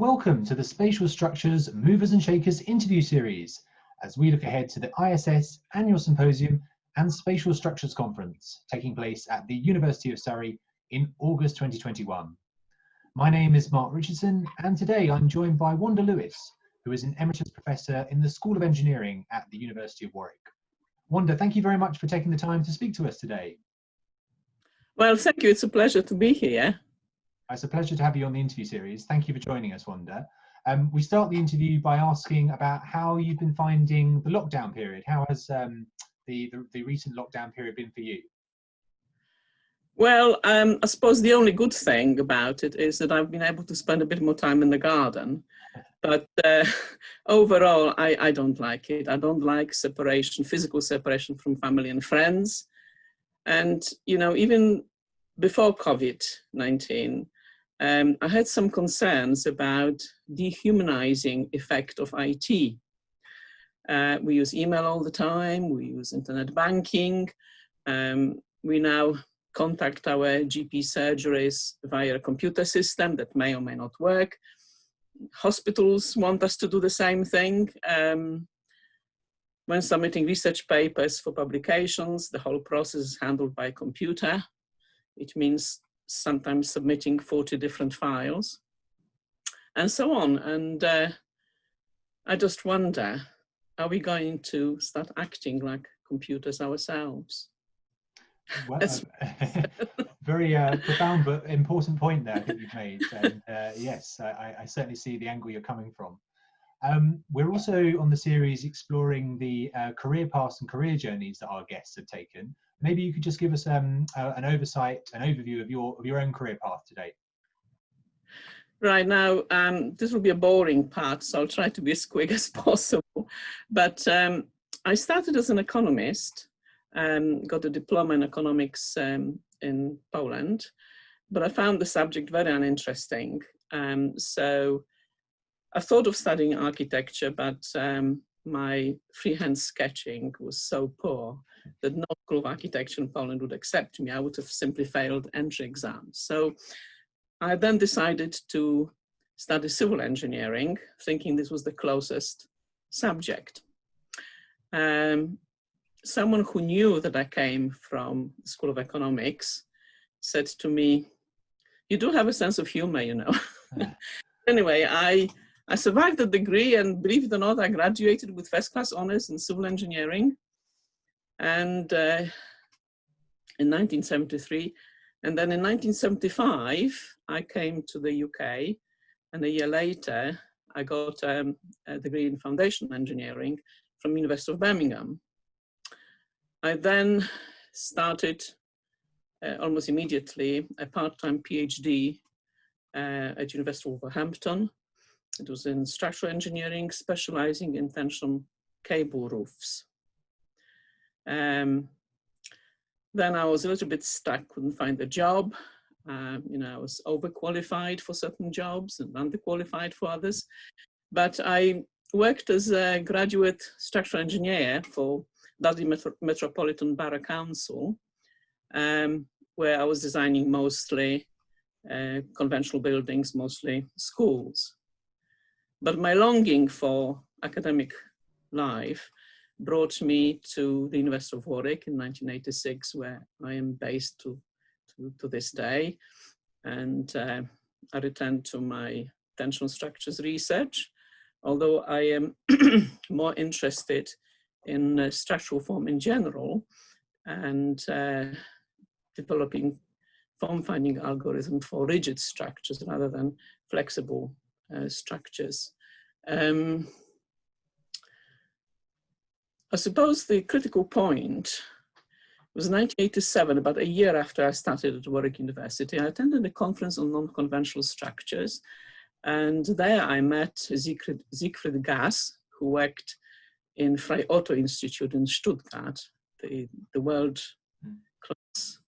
welcome to the Spatial Structures Movers and Shakers interview series as we look ahead to the IASS Annual Symposium and Spatial Structures Conference taking place at the University of Surrey in August 2021. My name is Mark Richardson and today I'm joined by Wanda Lewis, who is an Emeritus Professor in the School of Engineering at the University of Warwick. Wanda, thank you very much for taking the time to speak to us today. Well, thank you. It's a pleasure to be here. It's a pleasure to have you on the interview series. Thank you for joining us, Wanda. We start the interview by asking about how you've been finding the lockdown period. How has the recent lockdown period been for you? Well, I suppose the only good thing about it is that I've been able to spend a bit more time in the garden. But overall, I don't like it. I don't like separation, physical separation from family and friends. And, you know, even before COVID-19, I had some concerns about dehumanizing effect of IT. We use email all the time, we use internet banking, we now contact our GP surgeries via a computer system that may or may not work. Hospitals want us to do the same thing. When submitting research papers for publications, the whole process is handled by a computer. It means sometimes submitting 40 different files and so on. And I just wonder, are we going to start acting like computers ourselves? Well, very profound but important point there that you've made. And yes, I certainly see the angle you're coming from. We're also on the series exploring the career paths and career journeys that our guests have taken. Maybe you could just give us an overview of your own career path today. Right now, this will be a boring part, so I'll try to be as quick as possible. But I started as an economist, got a diploma in economics in Poland, but I found the subject very uninteresting. So I thought of studying architecture, but my freehand sketching was so poor that no school of architecture in Poland would accept me. I would have simply failed entry exams. So I then decided to study civil engineering, thinking this was the closest subject. Someone who knew that I came from the School of Economics said to me, "You do have a sense of humor, you know." Anyway, I survived the degree, and believe it or not, I graduated with first-class honors in civil engineering. And in 1973, and then in 1975, I came to the UK, and a year later, I got a degree in foundation engineering from University of Birmingham. I then started almost immediately a part-time PhD at University of Wolverhampton. It was in structural engineering, specializing in tension cable roofs. Then I was a little bit stuck, couldn't find a job. You know, I was overqualified for certain jobs and underqualified for others. But I worked as a graduate structural engineer for Dudley Metropolitan Borough Council, where I was designing mostly conventional buildings, mostly schools. But my longing for academic life brought me to the University of Warwick in 1986, where I am based to this day. And I returned to my tension structures research, although I am more interested in structural form in general and developing form-finding algorithm for rigid structures rather than flexible structures. I suppose the critical point was 1987, about a year after I started at Warwick University. I attended a conference on non-conventional structures, and there I met Siegfried Gass, who worked in Frei Otto Institute in Stuttgart, the world-class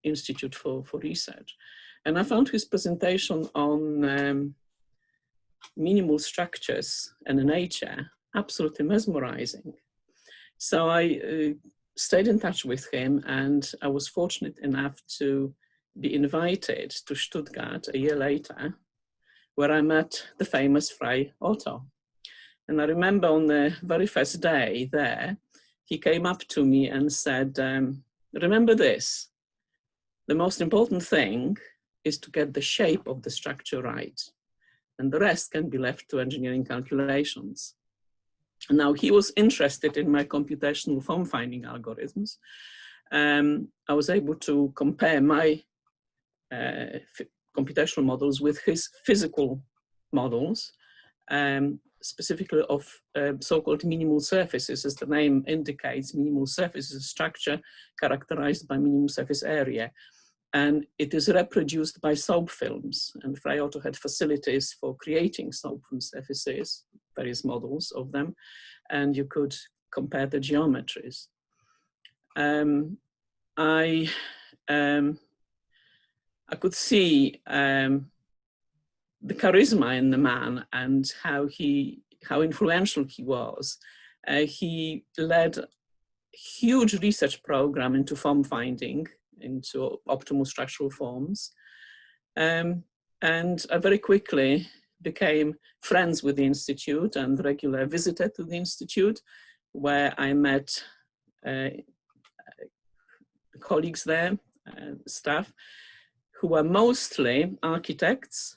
institute for research. And I found his presentation on minimal structures and nature absolutely mesmerizing. So I stayed in touch with him, and I was fortunate enough to be invited to Stuttgart a year later, where I met the famous Fray Otto. And I remember on the very first day there, he came up to me and said, remember this, the most important thing is to get the shape of the structure right, and the rest can be left to engineering calculations. Now, he was interested in my computational form finding algorithms. I was able to compare my computational models with his physical models, specifically of so-called minimal surfaces. As the name indicates, minimal surface is a structure characterized by minimum surface area. And it is reproduced by soap films. And Fray Otto had facilities for creating soap film surfaces, various models of them, and you could compare the geometries. I could see the charisma in the man and how influential he was. He led a huge research program into form finding, into optimal structural forms. And I very quickly became friends with the Institute and regular visitor to the Institute, where I met colleagues there, staff, who were mostly architects,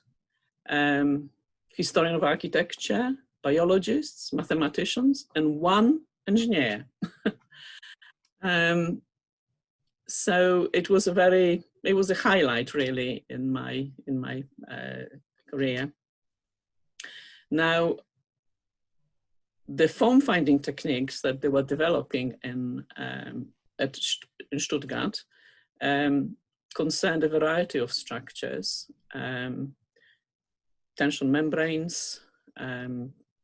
historian of architecture, biologists, mathematicians, and one engineer. So it was a highlight really in my career. Now, the form finding techniques that they were developing in Stuttgart concerned a variety of structures, tension membranes,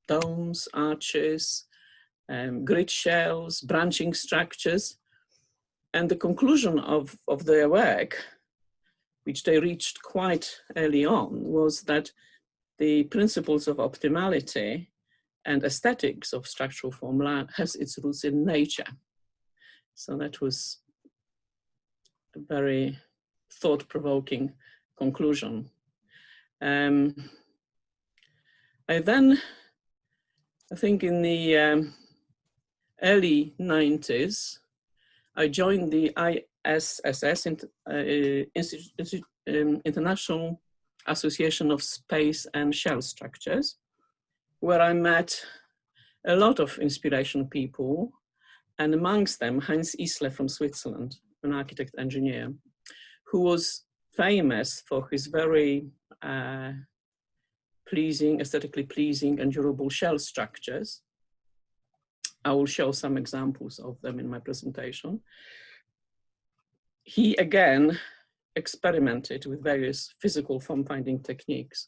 domes, arches, grid shells, branching structures. And the conclusion of their work, which they reached quite early on, was that the principles of optimality and aesthetics of structural formula has its roots in nature. So that was a very thought-provoking conclusion. I think in the early 90s, I joined the IASS, International Association of Space and Shell Structures, where I met a lot of inspirational people, and amongst them Heinz Isler from Switzerland, an architect engineer, who was famous for his very aesthetically pleasing and durable shell structures. I will show some examples of them in my presentation. He again experimented with various physical form finding techniques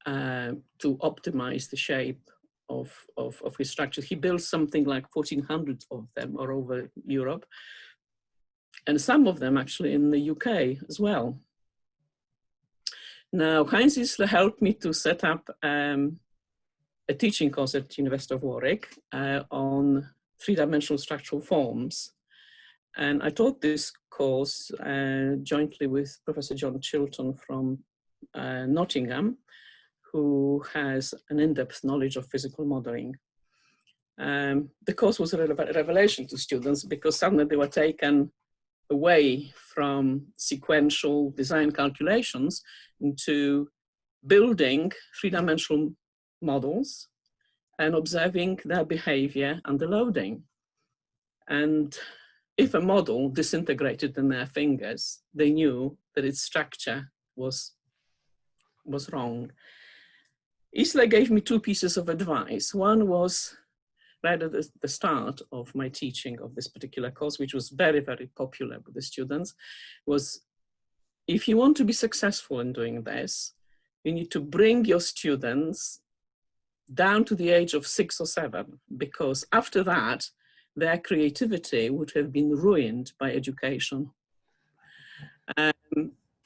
to optimize the shape of his structures. He built something like 1,400 of them all over Europe, and some of them actually in the UK as well. Now, Heinz Isler helped me to set up a teaching course at University of Warwick on three-dimensional structural forms. And I taught this course jointly with Professor John Chilton from Nottingham, who has an in-depth knowledge of physical modeling. The course was a revelation to students because suddenly they were taken away from sequential design calculations into building three-dimensional models and observing their behavior under loading. And if a model disintegrated in their fingers, they knew that its structure was wrong. Isler gave me two pieces of advice. One was right at the start of my teaching of this particular course, which was very, very popular with the students, was if you want to be successful in doing this, you need to bring your students down to the age of 6 or 7, because after that, their creativity would have been ruined by education.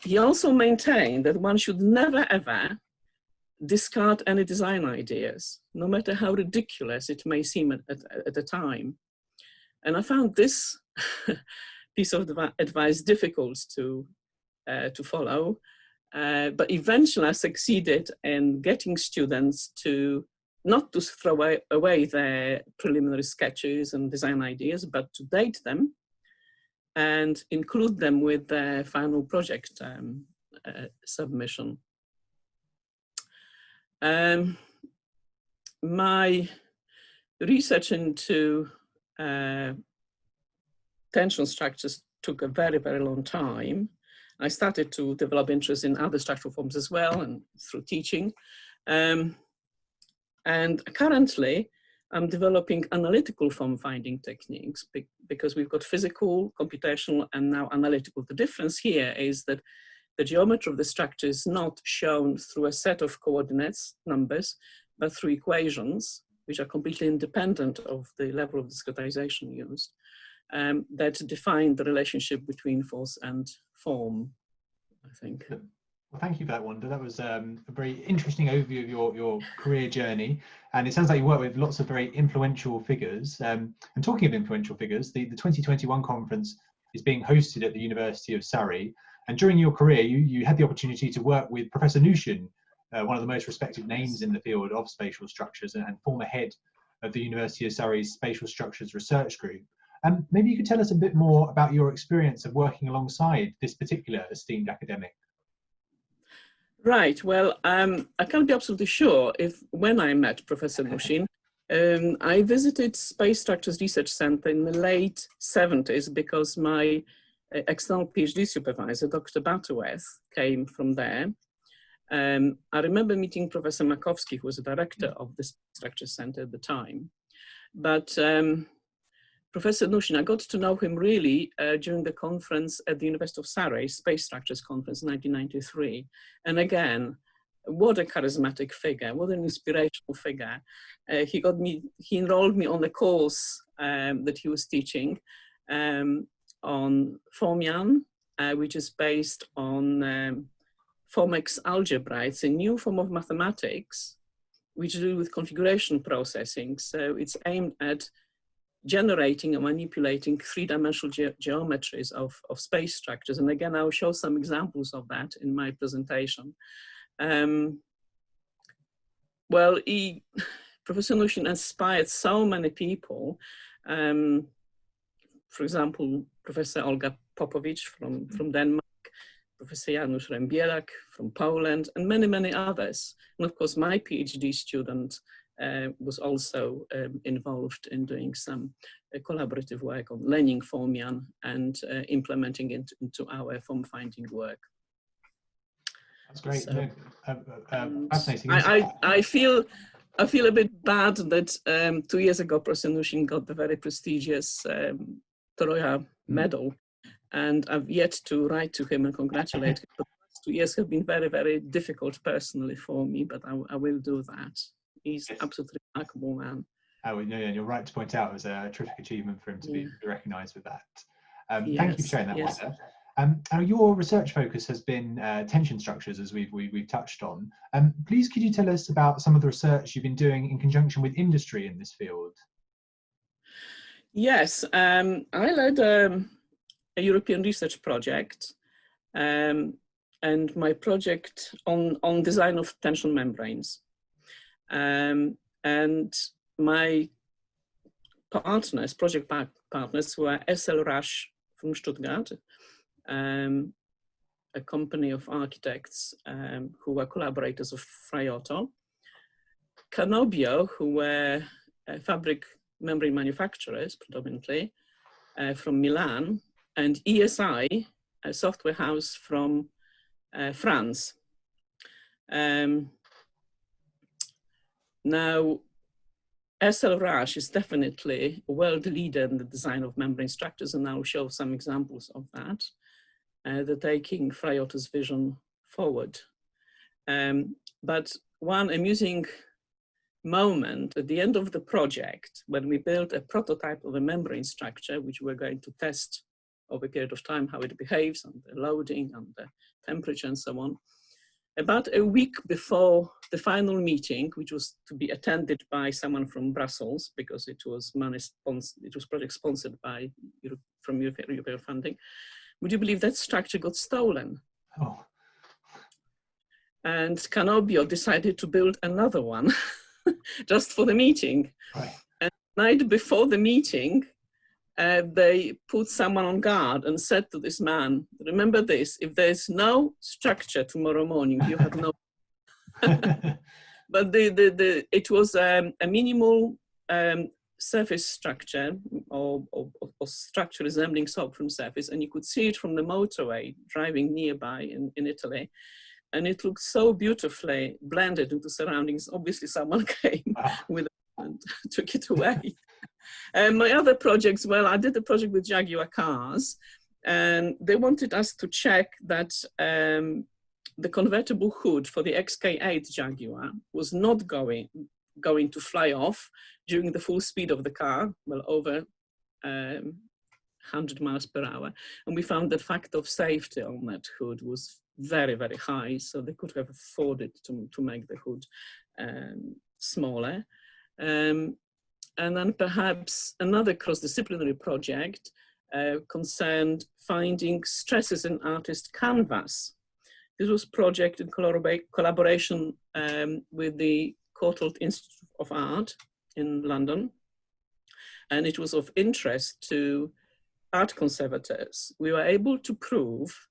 He also maintained that one should never, ever discard any design ideas, no matter how ridiculous it may seem at the time. And I found this piece of advice difficult to follow. But eventually I succeeded in getting students to not to throw away their preliminary sketches and design ideas, but to date them and include them with their final project submission. My research into tension structures took a very, very long time. I started to develop interest in other structural forms as well, and through teaching. And currently, I'm developing analytical form finding techniques because we've got physical, computational, and now analytical. The difference here is that the geometry of the structure is not shown through a set of coordinates, numbers, but through equations, which are completely independent of the level of discretization used, that define the relationship between force and form, I think. Well, thank you for that, Wanda. That was a very interesting overview of your career journey. And it sounds like you work with lots of very influential figures. And talking of influential figures, the 2021 conference is being hosted at the University of Surrey. And during your career, you had the opportunity to work with Professor Nushin, one of the most respected names in the field of spatial structures and former head of the University of Surrey's Spatial Structures Research Group. Maybe you could tell us a bit more about your experience of working alongside this particular esteemed academic. Right. Well, I can't be absolutely sure if when I met Professor Nushin, I visited Space Structures Research Center in the late 70s because my external PhD supervisor, Dr. Butterworth, came from there. I remember meeting Professor Makowski, who was the director of the Space Structures Center at the time. But Professor Nushin, I got to know him really during the conference at the University of Surrey, Space Structures Conference, 1993. And again, what a charismatic figure, what an inspirational figure. He enrolled me on the course that he was teaching on Formian, which is based on Formex algebra. It's a new form of mathematics which do with configuration processing. So it's aimed at generating and manipulating three-dimensional geometries of space structures. And again, I'll show some examples of that in my presentation. Well, Professor Nushin inspired so many people. For example, Professor Olga Popovich from Denmark, Professor Janusz Rembierak from Poland, and many, many others. And of course, my PhD student was also involved in doing some collaborative work on learning Formian and implementing it into our form finding work. That's great. So, fascinating. I feel a bit bad that 2 years ago Professor Nushin got the very prestigious Troja medal, and I've yet to write to him and congratulate him. The past 2 years have been very, very difficult personally for me, but I will do that. He's absolutely remarkable man. Oh, no, you're right to point out it was a terrific achievement for him to be recognised with that. Thank you for sharing that, Wanda. Your research focus has been tension structures, as we've touched on. Please, could you tell us about some of the research you've been doing in conjunction with industry in this field? Yes, I led a European research project, and my project on design of tension membranes. And my partners, project partners, were SL Rush from Stuttgart, a company of architects who were collaborators of Fraiotto, Canobio, who were fabric membrane manufacturers predominantly from Milan, and ESI, a software house from France. Now, SL Rush is definitely a world leader in the design of membrane structures, and I'll show some examples of that. They're taking Fraiotto's vision forward. But one amusing moment at the end of the project, when we built a prototype of a membrane structure, which we're going to test over a period of time, how it behaves under loading, under temperature, and so on. About a week before the final meeting, which was to be attended by someone from Brussels, because it was project sponsored by from European funding, would you believe that structure got stolen? Oh. And Canobio decided to build another one just for the meeting. Right. And the night before the meeting, they put someone on guard and said to this man, remember this, if there's no structure tomorrow morning, you have no. But it was a minimal surface structure or structure resembling soap-film surface, and you could see it from the motorway driving nearby in Italy. And it looked so beautifully blended into surroundings. Obviously, someone came with it and took it away. And my other projects, well, I did a project with Jaguar cars, and they wanted us to check that the convertible hood for the XK8 Jaguar was not going to fly off during the full speed of the car, well, over 100 miles per hour. And we found the factor of safety on that hood was very, very high, so they could have afforded to make the hood smaller. And then perhaps another cross-disciplinary project concerned finding stresses in artist canvas. This was a project in collaboration with the Courtauld Institute of Art in London, and it was of interest to art conservators. We were able to prove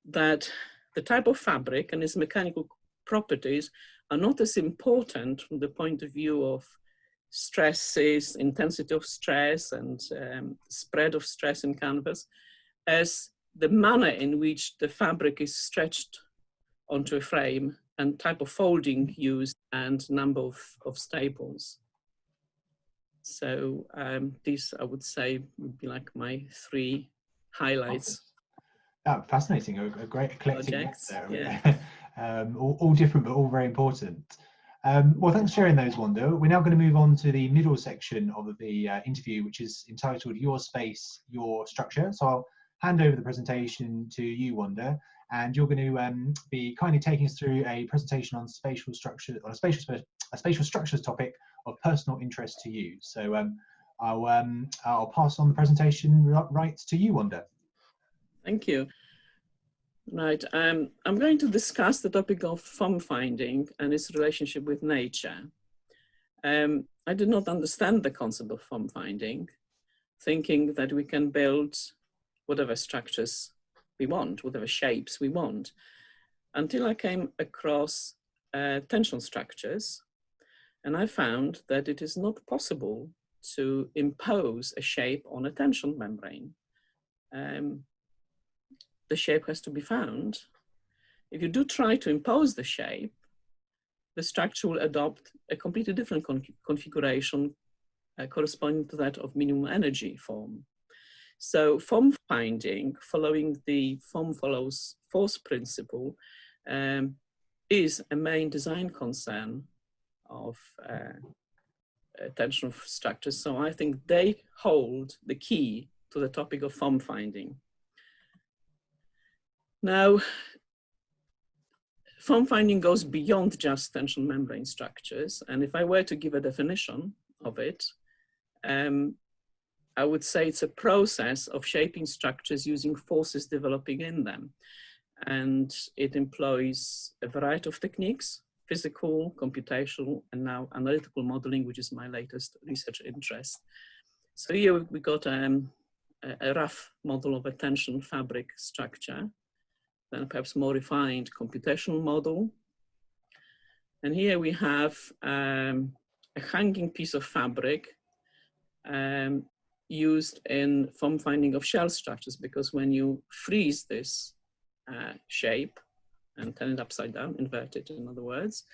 that the type of fabric and its mechanical properties are not as important from the point of view of stresses, intensity of stress, and spread of stress in canvas, as the manner in which the fabric is stretched onto a frame and type of folding used and number of staples. So these, I would say, would be like my 3 highlights. Fascinating, a great eclectic mix there. Yeah. All different, but all very important. Well, thanks for sharing those, Wanda. We're now going to move on to the middle section of the interview, which is entitled Your Space, Your Structure. So I'll hand over the presentation to you, Wanda, and you're going to be kindly taking us through a presentation on spatial structure, on a spatial structures topic of personal interest to you. So I'll pass on the presentation right to you, Wanda. Thank you. Right, I'm going to discuss the topic of form finding and its relationship with nature. I did not understand the concept of form finding, thinking that we can build whatever structures we want, whatever shapes we want, until I came across tension structures, and I found that it is not possible to impose a shape on a tension membrane. The shape has to be found. If you do try to impose the shape, the structure will adopt a completely different configuration corresponding to that of minimum energy form. So form finding, following the form follows force principle, is a main design concern of tension structures. So I think they hold the key to the topic of form finding. Now, form finding goes beyond just tension membrane structures. And if I were to give a definition of it, I would say it's a process of shaping structures using forces developing in them. And it employs a variety of techniques: physical, computational, and now analytical modeling, which is my latest research interest. So here we got a rough model of a tension fabric structure, then perhaps more refined computational model. And here we have a hanging piece of fabric used in form finding of shell structures, because when you freeze this shape and turn it upside down, invert it in other words,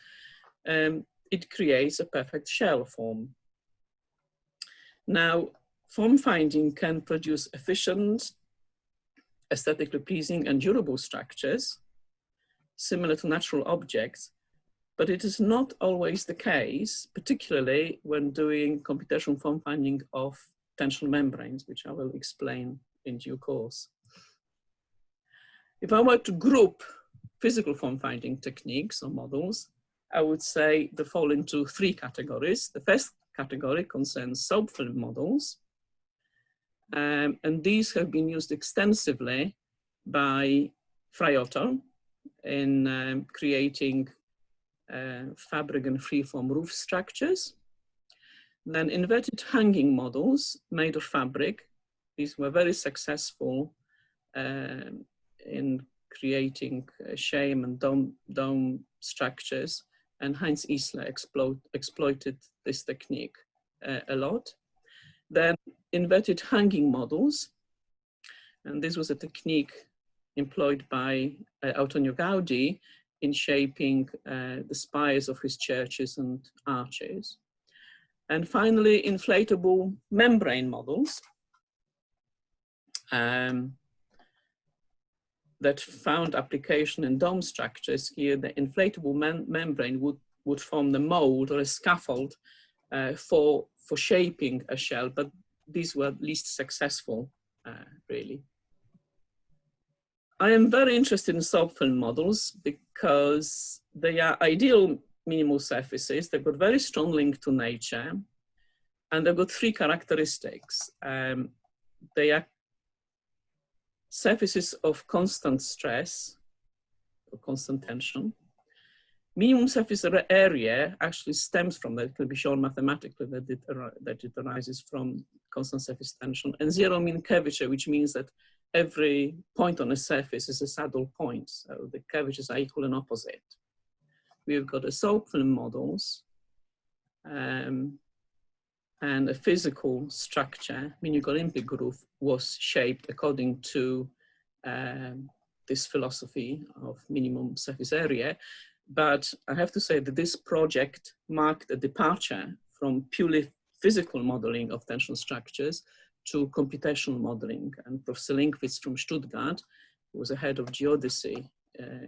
it creates a perfect shell form. Now, form finding can produce efficient, aesthetically pleasing and durable structures similar to natural objects, but it is not always the case, particularly when doing computational form finding of tension membranes, which I will explain in due course. If I were to group physical form finding techniques or models, I would say they fall into 3 categories. The first category concerns soap film models. And these have been used extensively by Frei Otto in creating fabric and freeform roof structures. Then inverted hanging models made of fabric. These were very successful in creating shame and dome structures, and Heinz Isler exploited this technique a lot. Then inverted hanging models, and this was a technique employed by Antonio Gaudi in shaping the spires of his churches and arches. And finally, inflatable membrane models that found application in dome structures. Here, the inflatable membrane would form the mold or a scaffold for shaping a shell, but these were least successful, really. I am very interested in soap film models because they are ideal minimal surfaces. They've got very strong link to nature, and they've got three characteristics. They are surfaces of constant stress or constant tension. Minimum surface area actually stems from that. It can be shown mathematically that it arises from constant surface tension, and zero mean curvature, which means that every point on a surface is a saddle point. So the curvatures are equal and opposite. We've got a soap film models and a physical structure. Munich Olympic roof was shaped according to this philosophy of minimum surface area. But I have to say that this project marked a departure from purely physical modeling of tension structures to computational modeling. And Professor Linkwitz from Stuttgart, who was the head of Geodesy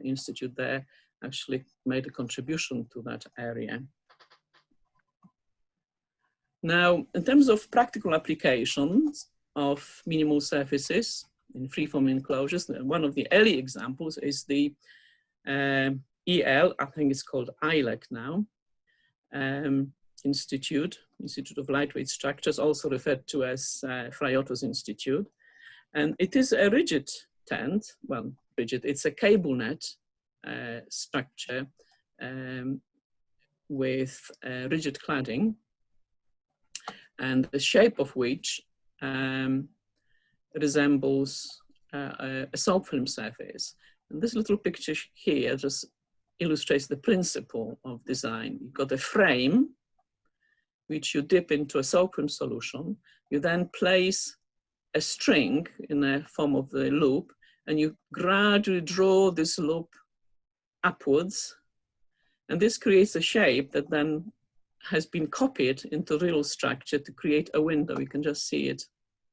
Institute there, actually made a contribution to that area. Now, in terms of practical applications of minimal surfaces in freeform enclosures, one of the early examples is the EL, I think it's called ILEC now, Institute of Lightweight Structures, also referred to as Fray Otto's Institute. And it is a rigid tent, well, rigid, it's a cable net structure with rigid cladding, and the shape of which resembles a soap film surface. And this little picture here just illustrates the principle of design. You've got a frame which you dip into a soap film solution. You then place a string in the form of the loop, and you gradually draw this loop upwards. And this creates a shape that then has been copied into real structure to create a window. You can just see it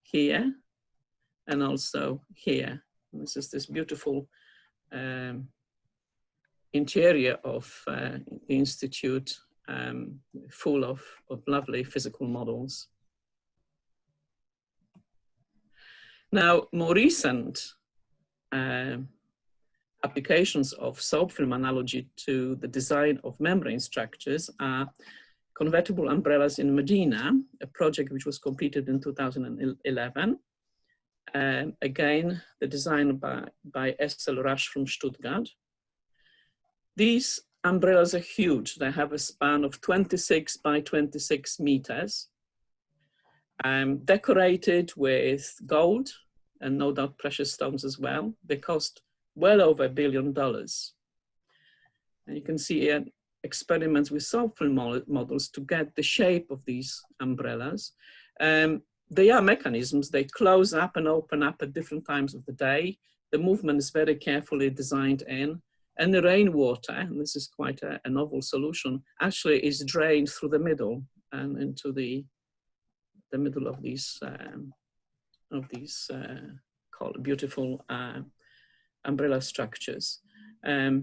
here and also here. And this is this beautiful interior of the Institute, full of lovely physical models. Now, more recent applications of soap film analogy to the design of membrane structures are convertible umbrellas in Medina, a project which was completed in 2011. Again, the design by S.L. Rush from Stuttgart. These umbrellas are huge. They have a span of 26 by 26 meters, decorated with gold and no doubt precious stones as well. They cost well over $1 billion. And you can see here experiments with soap film models to get the shape of these umbrellas. They are mechanisms. They close up and open up at different times of the day. The movement is very carefully designed in. And the rainwater, and this is quite a novel solution, actually is drained through the middle and into the middle of these beautiful umbrella structures. Now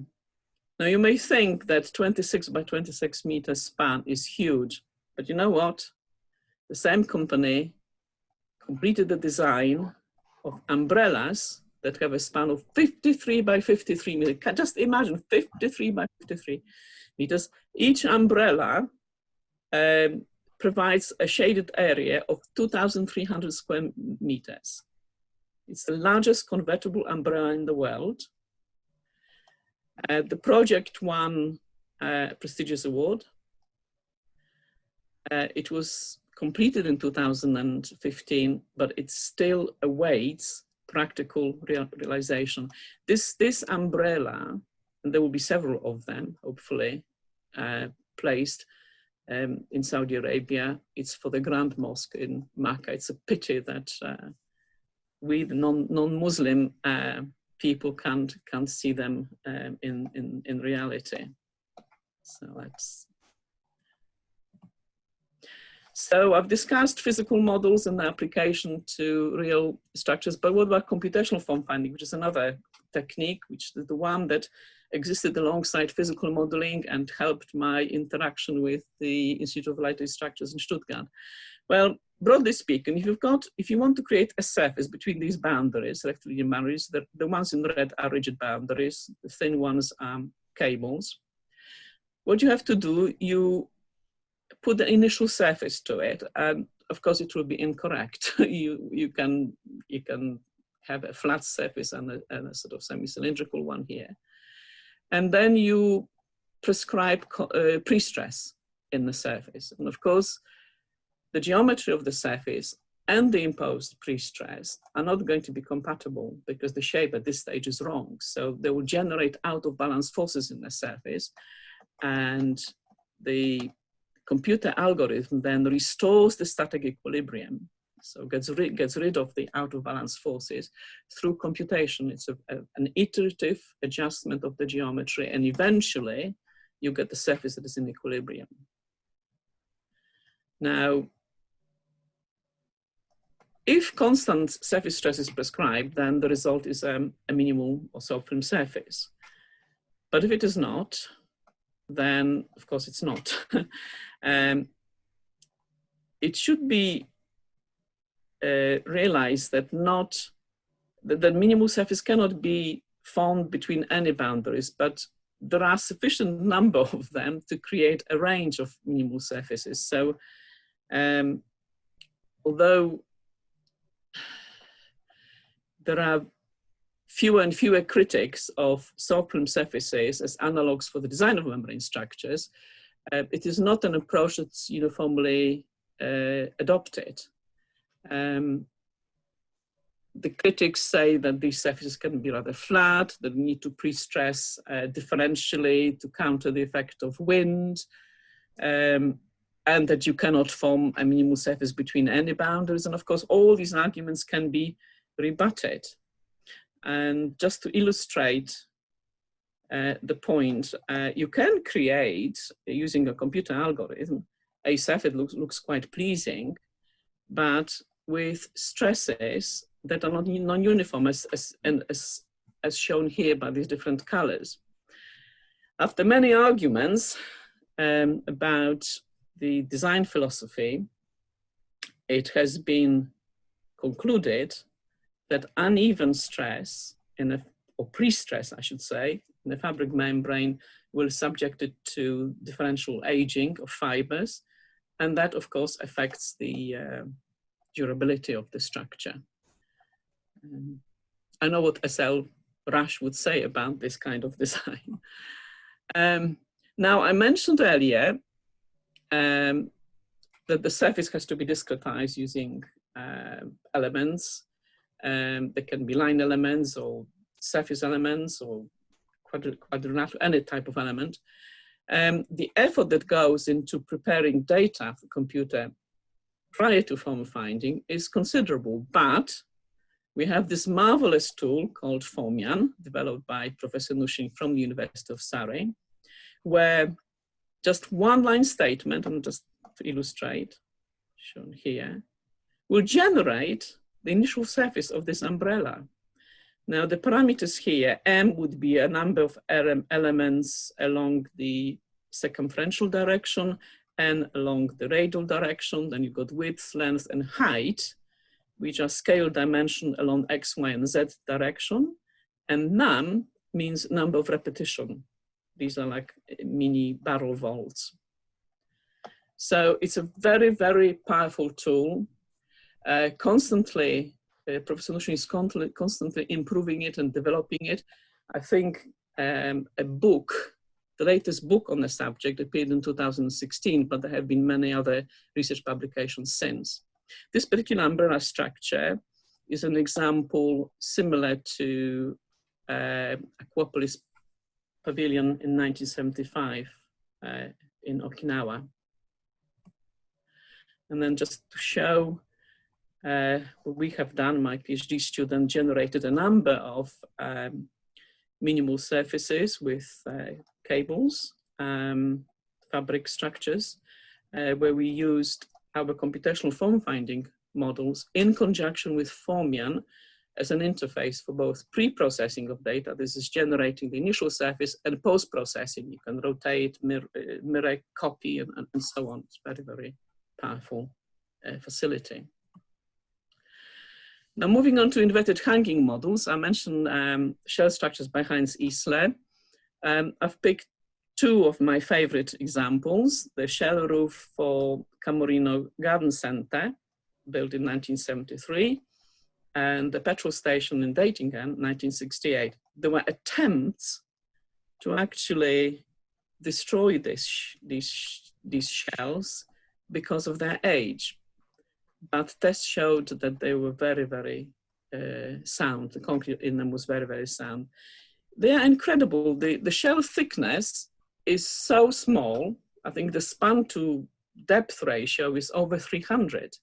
you may think that 26 by 26 meter span is huge, but you know what? The same company completed the design of umbrellas that have a span of 53 by 53 meters. Just imagine 53 by 53 meters. Each umbrella provides a shaded area of 2,300 square meters. It's the largest convertible umbrella in the world. The project won a prestigious award. It was completed in 2015, but it still awaits practical realization. This umbrella, and there will be several of them, hopefully, placed in Saudi Arabia. It's for the Grand Mosque in Makkah. It's a pity that we, the non-Muslim people, can't see them in reality. So that's. So I've discussed physical models and their application to real structures, but what about computational form finding, which is another technique, which is the one that existed alongside physical modeling and helped my interaction with the Institute of Light Structures in Stuttgart. Well, broadly speaking, if you want to create a surface between these boundaries, rectilinear boundaries, the ones in red are rigid boundaries, the thin ones are cables. What you have to do, you put the initial surface to it, and of course it will be incorrect. you can have a flat surface and a sort of semi-cylindrical one here, and then you prescribe pre-stress in the surface, and of course the geometry of the surface and the imposed pre-stress are not going to be compatible because the shape at this stage is wrong. So they will generate out of balance forces in the surface, and the computer algorithm then restores the static equilibrium. So gets rid of the out of balance forces through computation. It's an iterative adjustment of the geometry, and eventually you get the surface that is in equilibrium. Now, if constant surface stress is prescribed, then the result is a minimal or soft film surface. But if it is not, then of course it's not. It should be realized that the minimal surface cannot be formed between any boundaries, but there are sufficient number of them to create a range of minimal surfaces. So although there are fewer and fewer critics of soft film surfaces as analogs for the design of membrane structures, it is not an approach that's uniformly adopted. The critics say that these surfaces can be rather flat, that we need to pre-stress differentially to counter the effect of wind, and that you cannot form a minimal surface between any boundaries. And of course, all these arguments can be rebutted. And just to illustrate the point, you can create, using a computer algorithm, a surface that looks quite pleasing, but with stresses that are not non-uniform, as shown here by these different colors. After many arguments about the design philosophy, it has been concluded that uneven stress, or pre-stress, I should say, in the fabric membrane will subject it to differential aging of fibers, and that, of course, affects the durability of the structure. I know what S.L. Rush would say about this kind of design. Now, I mentioned earlier that the surface has to be discretized using elements. They can be line elements or surface elements or quadrilateral, any type of element. The effort that goes into preparing data for computer prior to form finding is considerable, but we have this marvelous tool called Formian, developed by Professor Nushin from the University of Surrey, where just one line statement, and just to illustrate, shown here, will generate the initial surface of this umbrella. Now the parameters here, M would be a number of elements along the circumferential direction and along the radial direction. Then you've got width, length, and height, which are scale dimension along X, Y, and Z direction. And num means number of repetition. These are like mini barrel vaults. So it's a very, very powerful tool. Professor Nushin is constantly improving it and developing it. I think a book. The latest book on the subject appeared in 2016, but there have been many other research publications since. This particular umbrella structure is an example similar to Aquapolis Pavilion in 1975 in Okinawa. And then just to show what we have done, my PhD student generated a number of minimal surfaces with cables, fabric structures, where we used our computational form finding models in conjunction with Formian as an interface for both pre-processing of data. This is generating the initial surface, and post-processing. You can rotate, mirror, copy, and so on. It's very, very powerful facility. Now, moving on to inverted hanging models, I mentioned shell structures by Heinz Isler. I've picked two of my favorite examples: the shell roof for Camorino Garden Center, built in 1973, and the petrol station in Datingham, 1968. There were attempts to actually destroy these shells because of their age, but tests showed that they were very, very sound. The concrete in them was very, very sound. They are incredible. The shell thickness is so small. I think the span to depth ratio is over 300.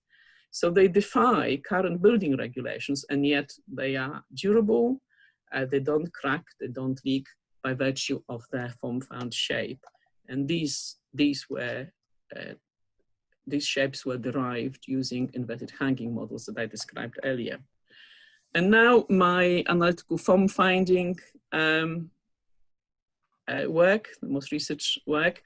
So they defy current building regulations, and yet they are durable. They don't crack, they don't leak by virtue of their form-found shape. And these shapes were derived using inverted hanging models that I described earlier. And now my analytical form finding work, the most research work.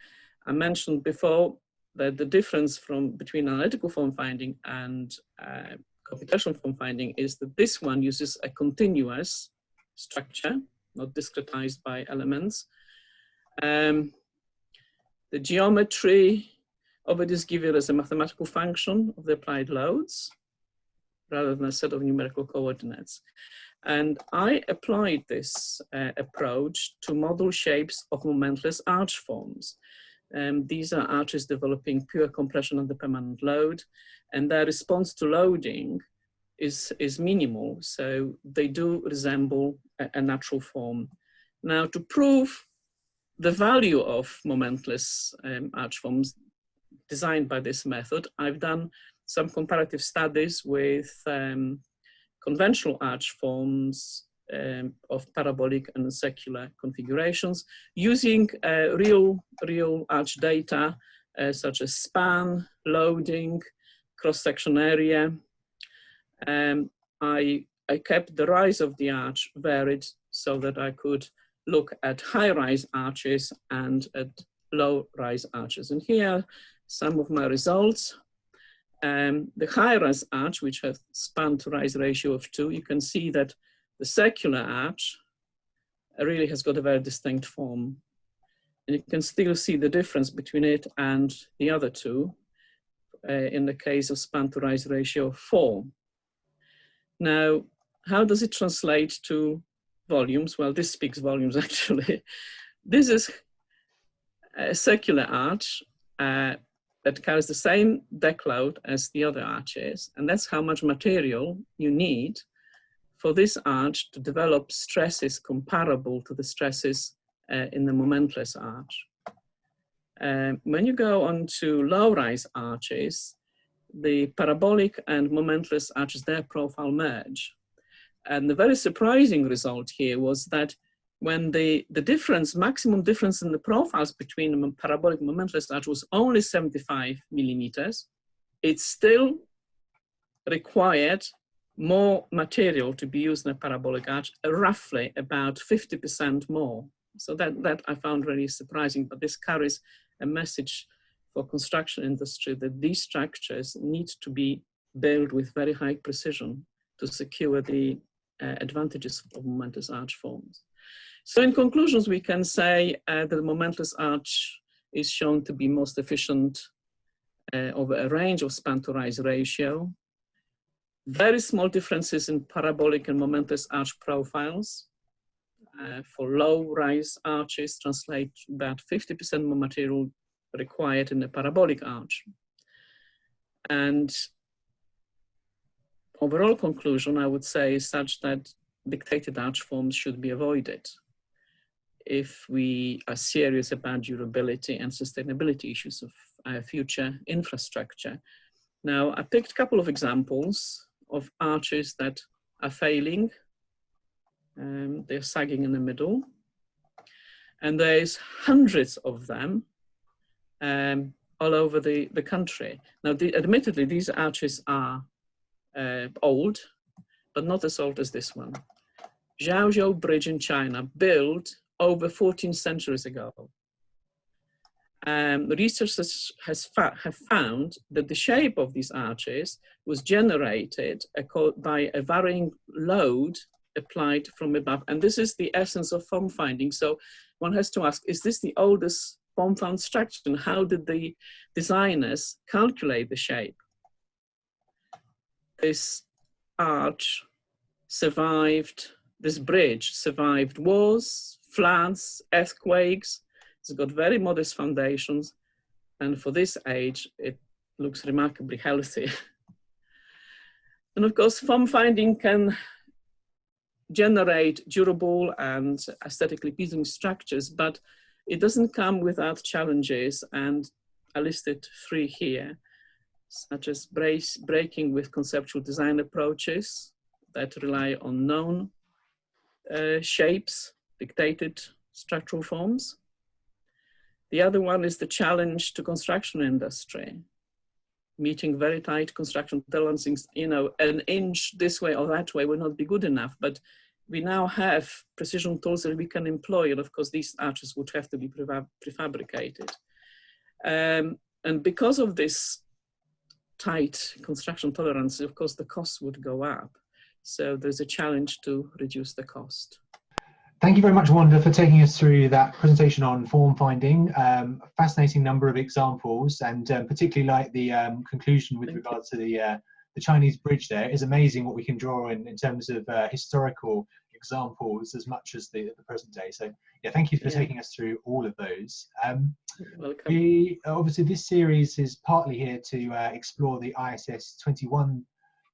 I mentioned before that the difference between analytical form finding and computational form finding is that this one uses a continuous structure, not discretized by elements. The geometry of it is given as a mathematical function of the applied loads rather than a set of numerical coordinates. And I applied this approach to model shapes of momentless arch forms. These are arches developing pure compression under permanent load, and their response to loading is minimal, so they do resemble a natural form. Now, to prove the value of momentless arch forms designed by this method, I've done some comparative studies with conventional arch forms of parabolic and secular configurations using real arch data such as span, loading, cross-section area. I kept the rise of the arch varied so that I could look at high-rise arches and at low-rise arches. And here are some of my results. The high-rise arch, which has span to rise ratio of 2, you can see that the secular arch really has got a very distinct form. And you can still see the difference between it and the other two in the case of span to rise ratio of 4. Now, how does it translate to volumes? Well, this speaks volumes, actually. This is a secular arch that carries the same deck load as the other arches, and that's how much material you need for this arch to develop stresses comparable to the stresses in the momentless arch. When you go on to low-rise arches, the parabolic and momentless arches, their profile merge. And the very surprising result here was that when the maximum difference in the profiles between the parabolic and momentless arch was only 75 millimeters, it still required more material to be used in a parabolic arch, roughly about 50% more. So that I found really surprising, but this carries a message for construction industry that these structures need to be built with very high precision to secure the advantages of momentless arch forms. So in conclusions, we can say that the momentless arch is shown to be most efficient over a range of span to rise ratio. Very small differences in parabolic and momentless arch profiles. for low-rise arches translate about 50% more material required in a parabolic arch. And overall conclusion, I would say, is such that dictated arch forms should be avoided if we are serious about durability and sustainability issues of our future infrastructure. Now, I picked a couple of examples of arches that are failing. They're sagging in the middle. And there's hundreds of them all over the country. Now, admittedly, these arches are old, but not as old as this one. Zhaozhou Bridge in China, built over 14 centuries ago. Researchers have found that the shape of these arches was generated by a varying load applied from above. And this is the essence of form finding. So one has to ask, is this the oldest form found structure? And how did the designers calculate the shape? This arch survived, this bridge survived wars, floods, earthquakes. It's got very modest foundations. And for this age, it looks remarkably healthy. And of course, form finding can generate durable and aesthetically pleasing structures, but it doesn't come without challenges. And I listed 3 here, such as breaking with conceptual design approaches that rely on known shapes, dictated structural forms. The other one is the challenge to construction industry, meeting very tight construction tolerances. You know, an inch this way or that way will not be good enough, but we now have precision tools that we can employ, and of course these arches would have to be prefabricated. And because of this tight construction tolerance, of course the costs would go up. So there's a challenge to reduce the cost. Thank you very much, Wanda, for taking us through that presentation on form finding. A fascinating number of examples, and particularly like the conclusion with regard to the Chinese bridge there. It is amazing what we can draw in terms of historical examples as much as the present day. So yeah, thank you for taking us through all of those. Welcome. Obviously this series is partly here to explore the IASS 21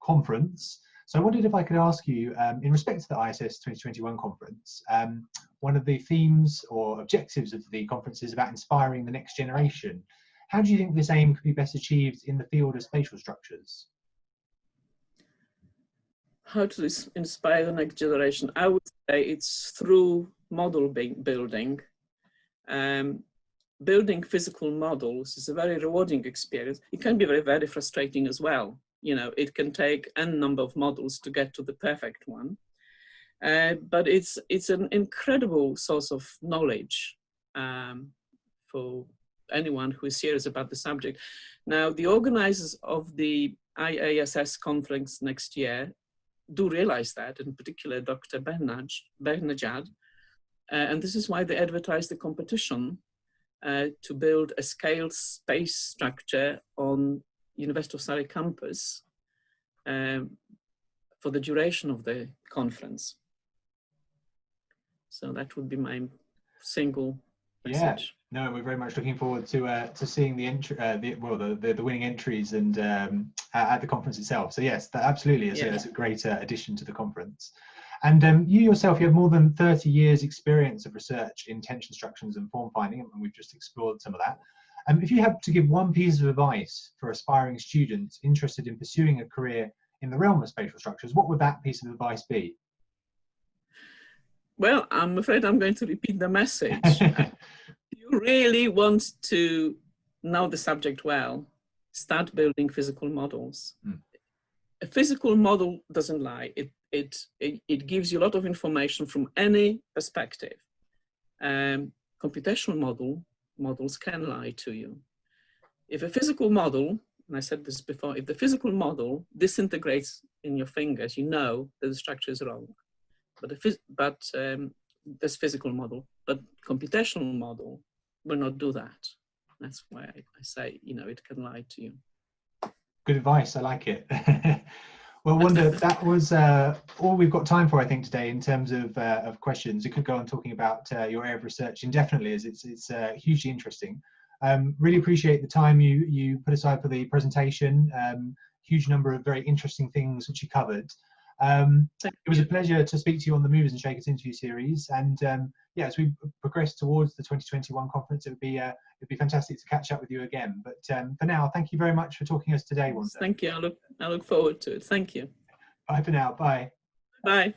conference. So I wondered if I could ask you, in respect to the IASS 2021 conference, one of the themes or objectives of the conference is about inspiring the next generation. How do you think this aim could be best achieved in the field of spatial structures? How to inspire the next generation? I would say it's through model building. Building physical models is a very rewarding experience. It can be very, very frustrating as well. You know, it can take n number of models to get to the perfect one. But it's an incredible source of knowledge for anyone who is serious about the subject. Now, the organizers of the IASS conference next year do realize that, in particular Dr. Behnajad, and this is why they advertised the competition to build a scaled space structure on University of Surrey campus for the duration of the conference. So that would be my single message. No, we're very much looking forward to seeing the winning entries and at the conference itself. So yes, that absolutely is a great addition to the conference. And you yourself, you have more than 30 years experience of research in tension structures and form finding, and we've just explored some of that. If you had to give one piece of advice for aspiring students interested in pursuing a career in the realm of spatial structures, what would that piece of advice be? Well, I'm afraid I'm going to repeat the message. You really want to know the subject well, start building physical models. A physical model doesn't lie. It gives you a lot of information from any perspective. Computational models can lie to you. If a physical model, and I said this before, if the physical model disintegrates in your fingers, you know that the structure is wrong. But this physical model, but computational model will not do that. That's why I say, you know, it can lie to you. Good advice, I like it. Well, Wanda, that was all we've got time for, I think, today in terms of questions. We could go on talking about your area of research indefinitely, as it's hugely interesting. Really appreciate the time you put aside for the presentation. Huge number of very interesting things which you covered. It was a pleasure to speak to you on the Movers and Shakers interview series, and yeah, as we progress towards the 2021 conference, it'd be fantastic to catch up with you again. But for now, thank you very much for talking to us today, Wanda. Thank you. I look forward to it. Thank you. Bye for now. Bye. Bye.